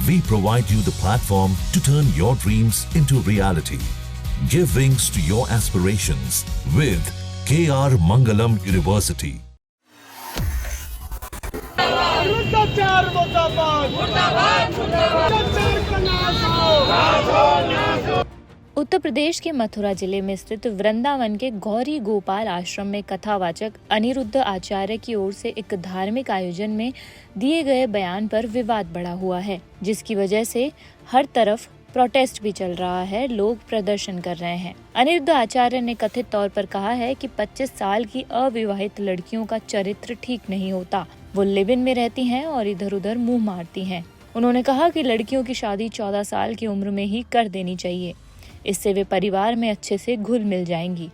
We provide you the platform to turn your dreams into reality. Give wings to your aspirations with KR Mangalam University. भ्रष्टाचार मुर्दाबाद मुर्दाबाद भ्रष्टाचार का नाश हो। उत्तर प्रदेश के मथुरा जिले में स्थित वृंदावन के गौरी गोपाल आश्रम में कथावाचक अनिरुद्ध आचार्य की ओर से एक धार्मिक आयोजन में दिए गए बयान पर विवाद बढ़ा हुआ है, जिसकी वजह से हर तरफ प्रोटेस्ट भी चल रहा है, लोग प्रदर्शन कर रहे हैं। अनिरुद्ध आचार्य ने कथित तौर पर कहा है कि 25 साल की अविवाहित लड़कियों का चरित्र ठीक नहीं होता, वो लिव इन में रहती हैं और इधर उधर मुंह मारती हैं। उन्होंने कहा कि लड़कियों की शादी 14 साल की उम्र में ही कर देनी चाहिए, इससे वे परिवार में अच्छे से घुल मिल जाएंगी।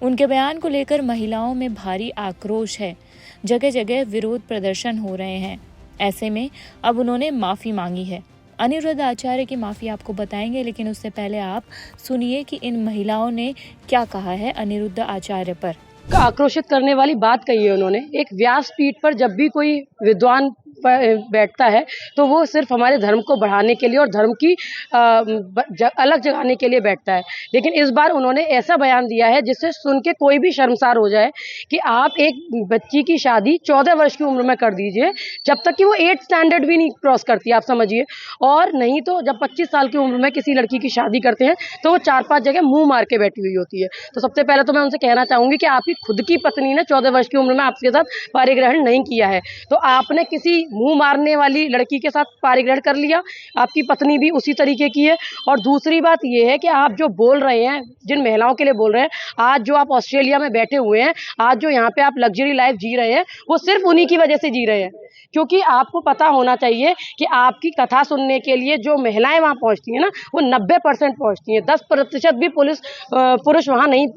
उनके बयान को लेकर महिलाओं में भारी आक्रोश है, जगह जगह विरोध प्रदर्शन हो रहे हैं। ऐसे में अब उन्होंने माफी मांगी है। अनिरुद्ध आचार्य की माफी आपको बताएंगे, लेकिन उससे पहले आप सुनिए कि इन महिलाओं ने क्या कहा है अनिरुद्ध आचार्य पर। आक्रोशित करने वाली बात कही है उन्होंने। एक व्यासपीठ पर जब भी कोई विद्वान बैठता है तो वो सिर्फ हमारे धर्म को बढ़ाने के लिए और धर्म की अलग जगाने के लिए बैठता है, लेकिन इस बार उन्होंने ऐसा बयान दिया है जिससे सुन के कोई भी शर्मसार हो जाए कि आप एक बच्ची की शादी 14 वर्ष की उम्र में कर दीजिए, जब तक कि वो 8th स्टैंडर्ड भी नहीं क्रॉस करती, आप समझिए। और नहीं तो जब 25 साल की उम्र में किसी लड़की की शादी करते हैं तो वो 4-5 जगह मुंह मार के बैठी हुई होती है। तो सबसे पहले तो मैं उनसे कहना चाहूंगी कि आपकी खुद की पत्नी ने 14 वर्ष की उम्र में आपके साथ पारिग्रहण नहीं किया है, तो आपने किसी मुंह मारने वाली लड़की के साथ पारिग्रहण कर लिया, आपकी पत्नी भी उसी तरीके की है। और दूसरी बात यह है कि आप जो बोल रहे हैं, जिन महिलाओं के लिए बोल रहे हैं, आज जो आप ऑस्ट्रेलिया में बैठे हुए हैं, आज जो यहाँ पे आप लग्जरी लाइफ जी रहे हैं, वो सिर्फ उन्हीं की वजह से जी रहे हैं। क्योंकि आपको पता होना चाहिए कि आपकी कथा सुनने के लिए जो महिलाएं वहां पहुंचती हैं ना, वो 90% पहुंचती हैं। 10% भी पुरुष वहां नहीं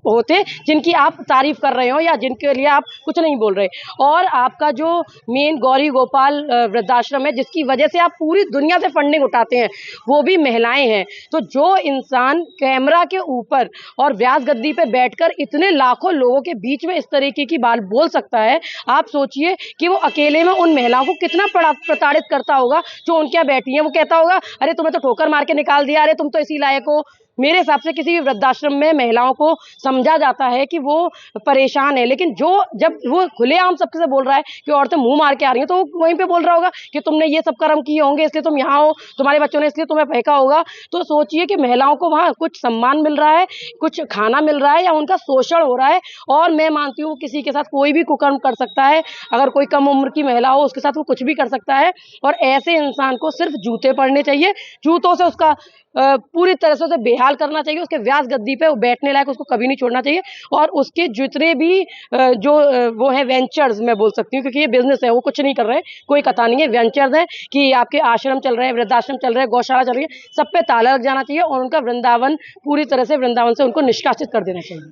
होते जिनकी आप तारीफ कर रहे हो या जिनके लिए आप कुछ नहीं बोल रहे। और आपका जो मेन गौरी गोपाल वृद्धाश्रम है, जिसकी वजह से आप पूरी दुनिया से फंडिंग उठाते हैं, वो भी महिलाएं हैं। तो जो इंसान कैमरा के ऊपर और व्यास गद्दी पे बैठकर इतने लाखों लोगों के बीच में इस तरीके की बात बोल सकता है, आप सोचिए कि वो अकेले उन महिलाओं को कितना प्रताड़ित करता होगा जो उनके यहाँ बैठी हैं। वो कहता होगा, अरे तुम्हें तो ठोकर मार के निकाल दिया, अरे तुम तो इसी लायक हो। मेरे हिसाब से किसी भी वृद्धाश्रम में महिलाओं को समझा जाता है कि वो परेशान है, लेकिन जब वो खुलेआम सबसे बोल रहा है कि औरतें मुंह मार के आ रही हैं, तो वो वहीं पे बोल रहा होगा कि तुमने ये सब कर्म किए होंगे इसलिए तुम यहाँ हो, तुम्हारे बच्चों ने इसलिए तुम्हें फेंका होगा। तो सोचिए कि महिलाओं को वहाँ कुछ सम्मान मिल रहा है, कुछ खाना मिल रहा है, या उनका शोषण हो रहा है। और मैं मानती हूँ किसी के साथ कोई भी कुकर्म कर सकता है, अगर कोई कम उम्र की महिला हो उसके साथ वो कुछ भी कर सकता है। और ऐसे इंसान को सिर्फ जूते पड़ने चाहिए, जूतों से उसका पूरी तरह से उसे बेहाल करना चाहिए, उसके व्यास गद्दी पे बैठने लायक उसको कभी नहीं छोड़ना चाहिए। और उसके जितने भी जो वो है वेंचर्स, मैं बोल सकती हूँ क्योंकि ये बिजनेस है, वो कुछ नहीं कर रहे हैं, कोई कथा नहीं है, वेंचर्स है कि आपके आश्रम चल रहे हैं, वृद्धाश्रम चल रहे हैं, गौशाला चल रही है, सब पे ताला लग जाना चाहिए और उनका वृंदावन पूरी तरह से वृंदावन से उनको निष्कासित कर देना चाहिए।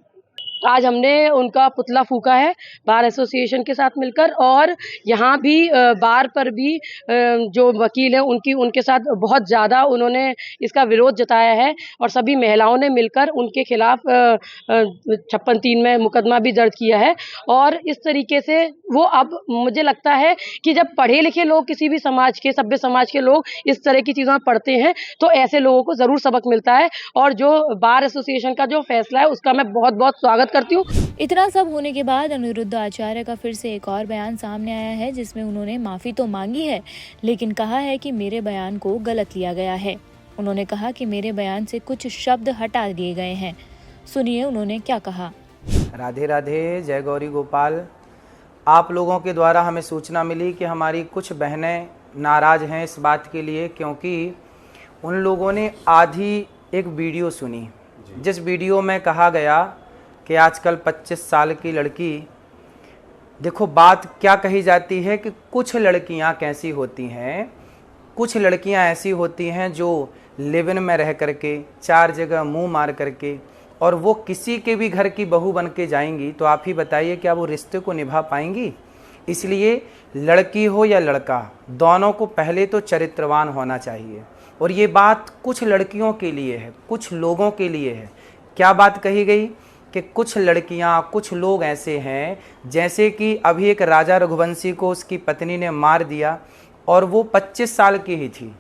आज हमने उनका पुतला फूका है बार एसोसिएशन के साथ मिलकर, और यहाँ भी बार पर भी जो वकील है उनके साथ बहुत ज़्यादा उन्होंने इसका विरोध जताया है। और सभी महिलाओं ने मिलकर उनके खिलाफ 56(3) में मुकदमा भी दर्ज किया है। और इस तरीके से वो, अब मुझे लगता है कि जब पढ़े लिखे लोग, किसी भी समाज के, सभ्य समाज के लोग इस तरह की चीज़ों में पढ़ते हैं तो ऐसे लोगों को ज़रूर सबक मिलता है। और जो बार एसोसिएशन का जो फैसला है उसका मैं बहुत बहुत स्वागत करती हूँ। इतना सब होने के बाद अनिरुद्ध आचार्य का फिर से एक और बयान सामने आया है, जिसमें उन्होंने माफी तो मांगी है, लेकिन कहा है कि मेरे बयान को गलत लिया गया है। उन्होंने कहा कि मेरे बयान से कुछ शब्द हटा दिए गए हैं। सुनिए उन्होंने क्या कहा। राधे राधे, जय गौरी गोपाल। आप लोगों के द्वारा हमें सूचना मिली कि हमारी कुछ बहनें नाराज हैं इस बात के लिए, क्योंकि उन लोगों ने आधी एक वीडियो सुनी, जिस वीडियो में कहा गया कि आजकल 25 साल की लड़की, देखो बात क्या कही जाती है कि कुछ लड़कियां कैसी होती हैं, कुछ लड़कियां ऐसी होती हैं जो लिव इन में रह करके 4 जगह मुंह मार करके, और वो किसी के भी घर की बहू बन के जाएंगी, तो आप ही बताइए क्या वो रिश्ते को निभा पाएंगी। इसलिए लड़की हो या लड़का, दोनों को पहले तो चरित्रवान होना चाहिए। और ये बात कुछ लड़कियों के लिए है, कुछ लोगों के लिए है। क्या बात कही गई कि कुछ लड़कियां, कुछ लोग ऐसे हैं, जैसे कि अभी एक राजा रघुवंशी को उसकी पत्नी ने मार दिया और वो 25 साल की ही थी,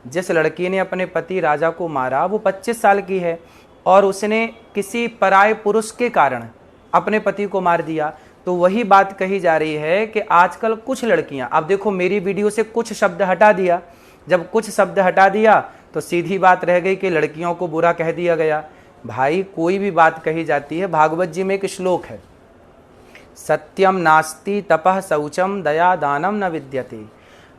जिस लड़की ने अपने पति राजा को मारा वो 25 साल की है और उसने किसी पराये पुरुष के कारण अपने पति को मार दिया। तो वही बात कही जा रही है कि आजकल कुछ लड़कियां, अब देखो मेरी वीडियो से कुछ शब्द हटा दिया, जब कुछ शब्द हटा दिया तो सीधी बात रह गई कि लड़कियों को बुरा कह दिया गया। भाई कोई भी बात कही जाती है, भागवत जी में एक श्लोक है, सत्यम नास्ति तपः शौचम दया दानम न विद्यते।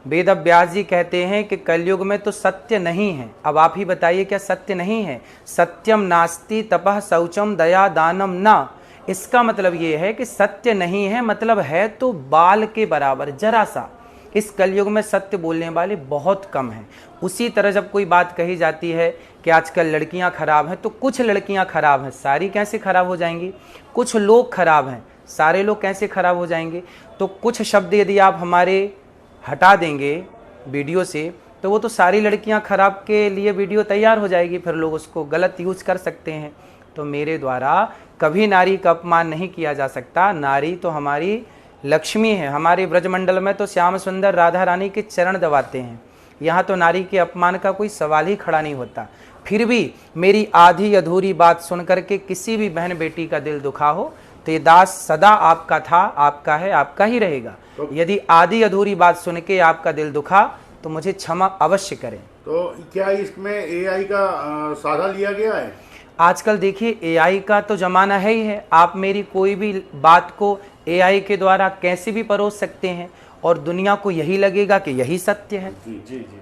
वेद व्यास जी कहते हैं कि कलयुग में तो सत्य नहीं है। अब आप ही बताइए क्या सत्य नहीं है? सत्यम नास्ति तपः शौचम दया दानम न, इसका मतलब ये है कि सत्य नहीं है, मतलब है तो बाल के बराबर, जरा सा। इस कलयुग में सत्य बोलने वाले बहुत कम हैं। उसी तरह जब कोई बात कही जाती है कि आजकल लड़कियां खराब हैं, तो कुछ लड़कियां खराब हैं, सारी कैसे खराब हो जाएंगी? कुछ लोग खराब हैं, सारे लोग कैसे खराब हो जाएंगे? तो कुछ शब्द यदि आप हमारे हटा देंगे वीडियो से तो वो तो सारी लड़कियां खराब के लिए वीडियो तैयार हो जाएगी, फिर लोग उसको गलत यूज कर सकते हैं। तो मेरे द्वारा कभी नारी का अपमान नहीं किया जा सकता। नारी तो हमारी लक्ष्मी है। हमारे ब्रजमंडल में तो श्याम सुंदर राधा रानी के चरण दबाते हैं, यहाँ तो नारी के अपमान का कोई सवाल ही खड़ा नहीं होता। फिर भी मेरी आधी अधूरी बात सुन करके किसी भी बहन बेटी का दिल दुखा हो तो ये दास सदा आपका था, आपका है, आपका ही रहेगा। यदि आधी अधूरी बात सुन के आपका दिल दुखा तो मुझे क्षमा अवश्य करें। तो क्या इसमें एआई का सहारा लिया गया है? आजकल देखिए एआई का तो जमाना है ही है। आप मेरी कोई भी बात को एआई के द्वारा कैसे भी परोस सकते हैं और दुनिया को यही लगेगा कि यही सत्य है। जी जी जी।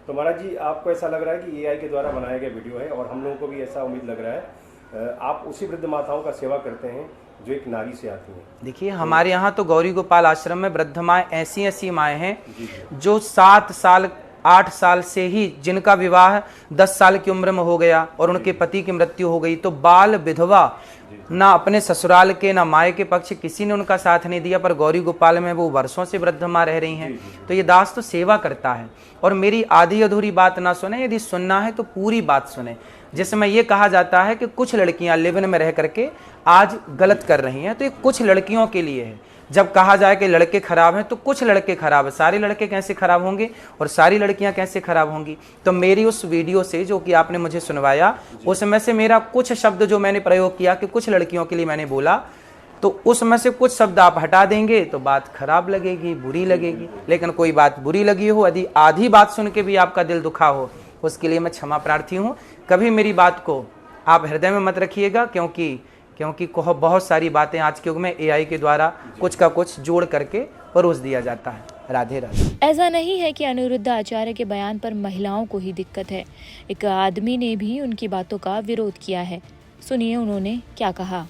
तो महाराज जी, आपको ऐसा लग रहा है कि एआई के द्वारा बनाया गया वीडियो है, और हम लोगों को भी ऐसा उम्मीद लग रहा है आप उसी वृद्ध माताओं का सेवा करते हैं जो एक नारी से आती हैं। देखिए हमारे यहाँ तो गौरी गोपाल आश्रम में वृद्ध माएँ ऐसी ऐसी माएँ हैं जो 7 साल 8 साल से ही, जिनका विवाह 10 साल की उम्र में हो गया और उनके पति की मृत्यु हो गई, तो बाल विधवा, ना अपने ससुराल के ना माए के पक्ष किसी ने उनका साथ नहीं दिया, पर गौरी गोपाल में वो वर्षों से वृद्ध माँ रह रही हैं। तो ये दास तो सेवा करता है और मेरी आधी अधूरी बात ना सुने, यदि सुनना है तो पूरी बात सुने। जिसमें ये कहा जाता है कि कुछ लड़कियां लिव इन में रह करके आज गलत कर रही हैं, तो ये कुछ लड़कियों के लिए है। जब कहा जाए कि लड़के खराब हैं तो कुछ लड़के खराब है, सारे लड़के कैसे खराब होंगे और सारी लड़कियां कैसे खराब होंगी? तो मेरी उस वीडियो से जो कि आपने मुझे सुनवाया, उसमें से मेरा कुछ शब्द जो मैंने प्रयोग किया कि कुछ लड़कियों के लिए मैंने बोला, तो उसमें से कुछ शब्द आप हटा देंगे तो बात खराब लगेगी, बुरी लगेगी। लेकिन कोई बात बुरी लगी हो, यदि आधी बात सुन के भी आपका दिल दुखा हो, उसके लिए मैं क्षमा प्रार्थी हूँ। कभी मेरी बात को आप हृदय में मत रखिएगा, क्योंकि बहुत सारी बातें आज के युग में एआई के द्वारा कुछ का कुछ जोड़ करके परोस दिया जाता है। राधे राधे। ऐसा नहीं है कि अनिरुद्ध आचार्य के बयान पर महिलाओं को ही दिक्कत है। एक आदमी ने भी उनकी बातों का विरोध किया है। सुनिए उन्होंने क्या कहा।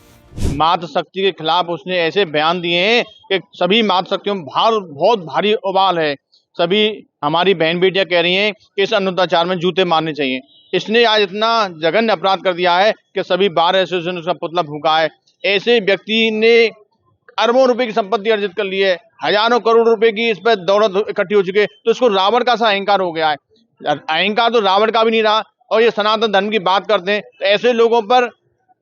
मातृ शक्ति के खिलाफ उसने ऐसे बयान दिए हैं कि सभी मातृ शक्तियों में बहुत भारी उबाल है। सभी हमारी बहन बेटियां कह रही हैं कि इस अनिरुद्ध आचार्य में जूते मारने चाहिए। इसने आज इतना जघन्य अपराध कर दिया है कि सभी बार एसोसिएशन उसका पुतला फूंका है। ऐसे व्यक्ति ने अरबों रुपए की संपत्ति अर्जित कर ली है, हजारों करोड़ रुपए की इस पर दौलत इकट्ठी हो चुकी है, तो इसको रावण का सा अहंकार हो गया है। अहंकार तो रावण का भी नहीं रहा, और ये सनातन धर्म की बात करते हैं। तो ऐसे लोगों पर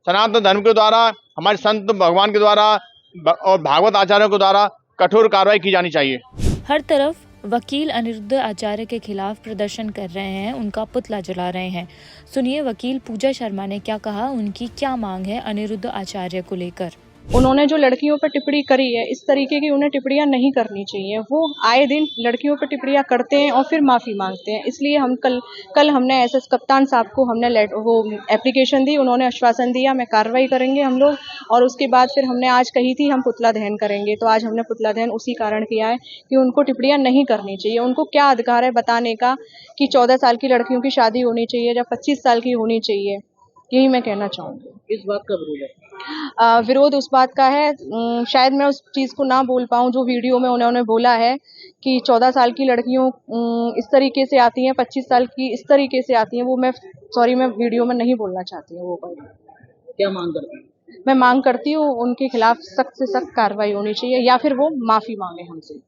सनातन धर्म के द्वारा, हमारे संत भगवान के द्वारा और भागवत आचार्यों के द्वारा कठोर कार्रवाई की जानी चाहिए। हर तरफ वकील अनिरुद्ध आचार्य के खिलाफ प्रदर्शन कर रहे हैं, उनका पुतला जला रहे हैं। सुनिए वकील पूजा शर्मा ने क्या कहा, उनकी क्या मांग है अनिरुद्ध आचार्य को लेकर। उन्होंने जो लड़कियों पर टिप्पणी करी है, इस तरीके की उन्हें टिप्पणियां नहीं करनी चाहिए। वो आए दिन लड़कियों पर टिप्पणियां करते हैं और फिर माफ़ी मांगते हैं। इसलिए हम कल हमने एसएस कप्तान साहब को हमने वो एप्लीकेशन दी, उन्होंने आश्वासन दिया मैं कार्रवाई करेंगे हम लोग, और उसके बाद फिर हमने आज कही थी हम पुतला दहन करेंगे। तो आज हमने पुतला दहन उसी कारण किया है कि उनको टिप्पणियां नहीं करनी चाहिए। उनको क्या अधिकार है बताने का कि 14 साल की लड़कियों की शादी होनी चाहिए या 25 साल की होनी चाहिए, यही मैं कहना चाहूँगी। इस बात का विरोध है? विरोध उस बात का है, शायद मैं उस चीज़ को ना बोल पाऊँ जो वीडियो में उन्होंने बोला है कि 14 साल की लड़कियों इस तरीके से आती हैं, 25 साल की इस तरीके से आती हैं। वो मैं वीडियो में नहीं बोलना चाहती हूँ। वो क्या मांग करती हैं? मैं मांग करती हूँ उनके खिलाफ सख्त से सख्त कार्रवाई होनी चाहिए या फिर वो माफ़ी मांगे हमसे।